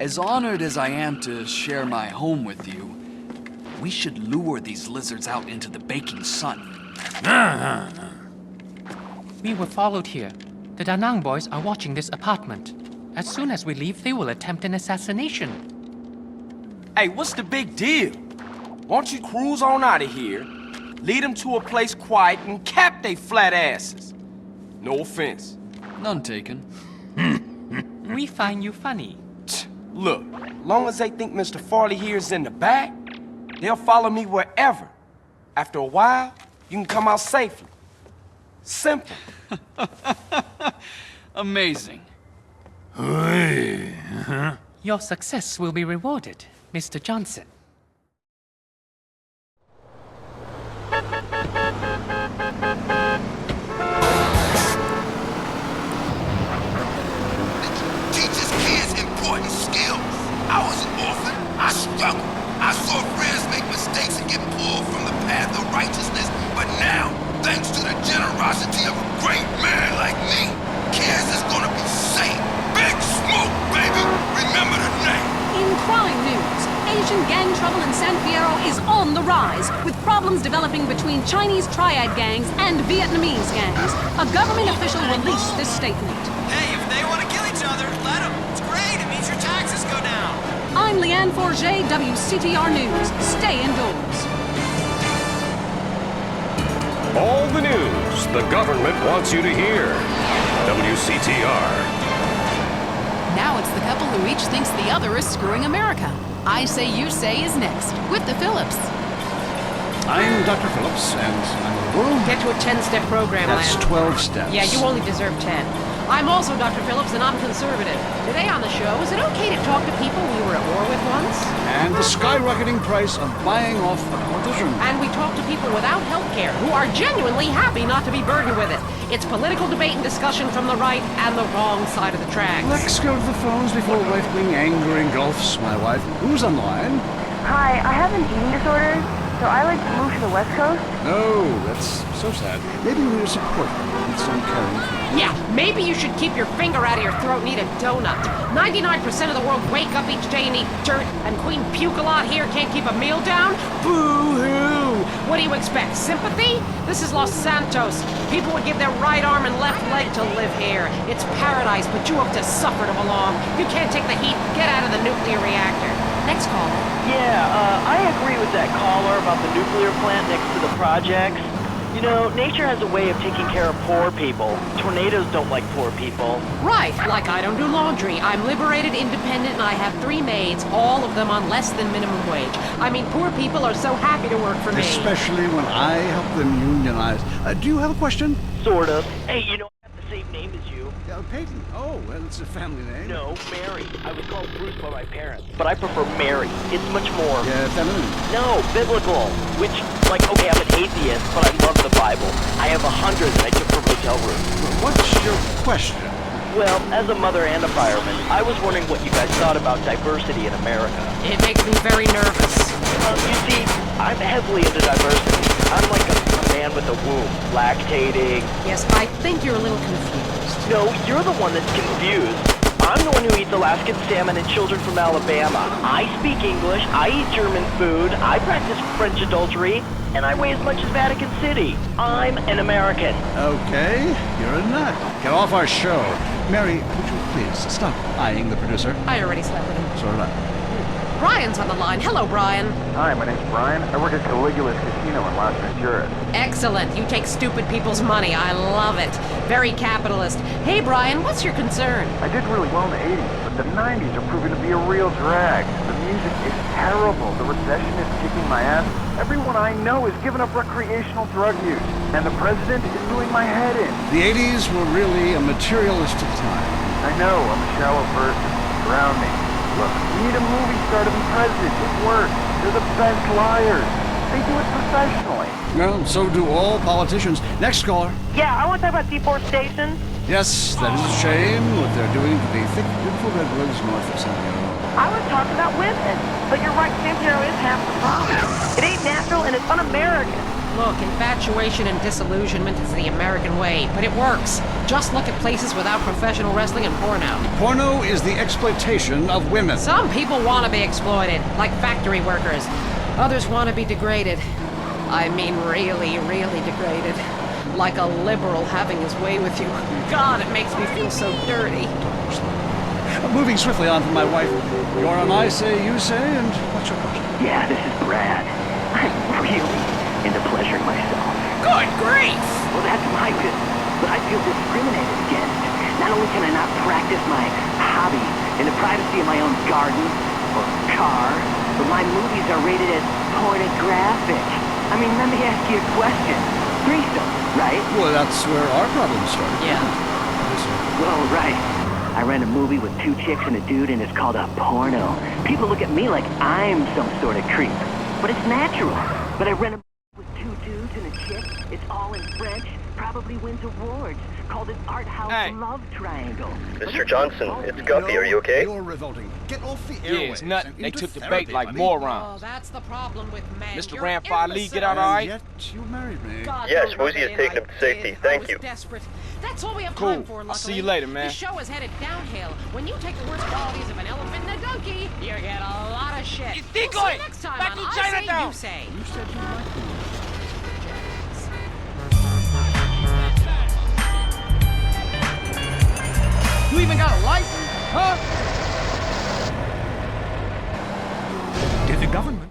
As honored as I am to share my home with you, we should lure these lizards out into the baking sun. We were followed here. The Da Nang boys are watching this apartment. As soon as we leave, they will attempt an assassination. Hey, what's the big deal? Why don't you cruise on out of here, lead them to a place quiet, and cap they flat asses? No offense. None taken. We find you funny. Look, long as they think Mr. Farley here is in the back, they'll follow me wherever. After a while, you can come out safely. Simple. Amazing. Your success will be rewarded, Mr. Johnson. Teaches kids important skills. I was an orphan. I struggled. I saw friends make mistakes and get pulled from the path of righteousness. But now, thanks to the generosity of a great man like me, kids is gonna be safe. Big Smoke, baby! Remember the name. In crime news, Asian gang trouble in San Fierro is on the rise, with problems developing between Chinese triad gangs and Vietnamese gangs. A government official released this statement. Hey, if they want to kill each other, let them. It's great. It means your taxes go down. I'm Leanne Forget, WCTR News. Stay indoors. All the news the government wants you to hear. WCTR. Now it's the couple who each thinks the other is screwing America. I Say You Say is next, with the Phillips. I'm Dr. Phillips, and I'm a guru. Get to a 10-step program, That's Lamb. 12 steps. Yeah, you only deserve 10. I'm also Dr. Phillips, and I'm conservative. Today on the show, is it okay to talk to people we were at war with once? And the skyrocketing price of buying off a politician. And we talk to people without health care who are genuinely happy not to be burdened with it. It's political debate and discussion from the right and the wrong side of the tracks. Let's go to the phones before right-wing anger engulfs my wife. Who's on the line? Hi, I have an eating disorder, so I like to move to the West Coast. No, that's so sad. Maybe we need support. Need some caring for. Yeah, maybe you should keep your finger out of your throat and eat a donut. 99% of the world wake up each day and eat dirt, and Queen Puke-a-Lot here can't keep a meal down? Boo-hoo! What do you expect, sympathy? This is Los Santos. People would give their right arm and left leg to live here. It's paradise, but you have to suffer to belong. You can't take the heat. Get out of the nuclear reactor. Next caller. Yeah, I agree with that caller about the nuclear plant next to the projects. You know, nature has a way of taking care of poor people. Tornadoes don't like poor people. Right, like I don't do laundry. I'm liberated, independent, and I have 3 maids, all of them on less than minimum wage. I mean, poor people are so happy to work for me. Especially when I help them unionize. Do you have a question? Sort of. Hey, you know, I have the same name as you. Peyton. Oh, well, it's a family name. No, Mary. I was called Bruce by my parents, but I prefer Mary. It's much more... Yeah, feminine. No, biblical. Which, like, okay, I'm an atheist, but I love the Bible. I have 100 that I took from hotel rooms. What's your question? Well, as a mother and a fireman, I was wondering what you guys thought about diversity in America. It makes me very nervous. You see, I'm heavily into diversity. I'm like a man with a womb, lactating. Yes, I think you're a little confused. No, you're the one that's confused. I'm the one who eats Alaskan salmon and children from Alabama. I speak English, I eat German food, I practice French adultery, and I weigh as much as Vatican City. I'm an American. Okay, you're a nut. Get off our show. Mary, would you please stop eyeing the producer? I already slept with him. So did I. Brian's on the line. Hello, Brian. Hi, my name's Brian. I work at Caligula's Casino in Las Venturas. Excellent. You take stupid people's money. I love it. Very capitalist. Hey, Brian, what's your concern? I did really well in the 80s, but the 90s are proving to be a real drag. The music is terrible. The recession is kicking my ass. Everyone I know is giving up recreational drug use, and the president is doing my head in. The 80s were really a materialistic time. I know, I'm a shallow person. Drown me. Look, we need a movie star to be president. It works. They're the best liars. They do it professionally. Well, so do all politicians. Next caller. Yeah, I want to talk about deforestation. Yes, that is a shame what they're doing to the thick, beautiful redwoods north of San Diego. I was talking about women. But you're right, San Fierro is half the problem. It ain't natural and it's un-American. Look, infatuation and disillusionment is the American way, but it works. Just look at places without professional wrestling and porno. Porno is the exploitation of women. Some people want to be exploited, like factory workers. Others want to be degraded. I mean really, really degraded. Like a liberal having his way with you. God, it makes me feel so dirty. Moving swiftly on from my wife. You're on I say, you say, and what's your question? Yeah, this is Brad. I'm really into pleasuring myself. Good grief! Well, that's my business, but I feel discriminated against. Not only can I not practice my hobby in the privacy of my own garden or car, but my movies are rated as pornographic. I mean, let me ask you a question. Threesome, right? Well, that's where our problem started. Yeah. Well, right. I ran a movie with 2 chicks and a dude, and it's called a porno. People look at me like I'm some sort of creep, but it's natural. But I ran a movie with 2 dudes and a chick. It's all in French. Probably wins awards. Called an art house love triangle. Mr. Johnson, it's Guppy. Are you okay? You're revolting. Get off the Yeah, airwaves. it's nothing. and They into took the therapy, bait like buddy. morons. Oh, that's the problem with men. Mr. You're Ramfire Lee, get out imbecile. all right? Yet you married me. God, Yes, don't rub Woozy it has in, taken I him to safety. did. Thank I was you. Desperate. That's all we have Cool. time for, luckily. I'll see you later, man. The show is headed downhill. When you take the worst qualities of an elephant and a donkey, you get a lot of shit. It's We'll see decoy! you next time Back on to I Say, Chinatown! You Say. You said you liked me. You even got a license? Huh?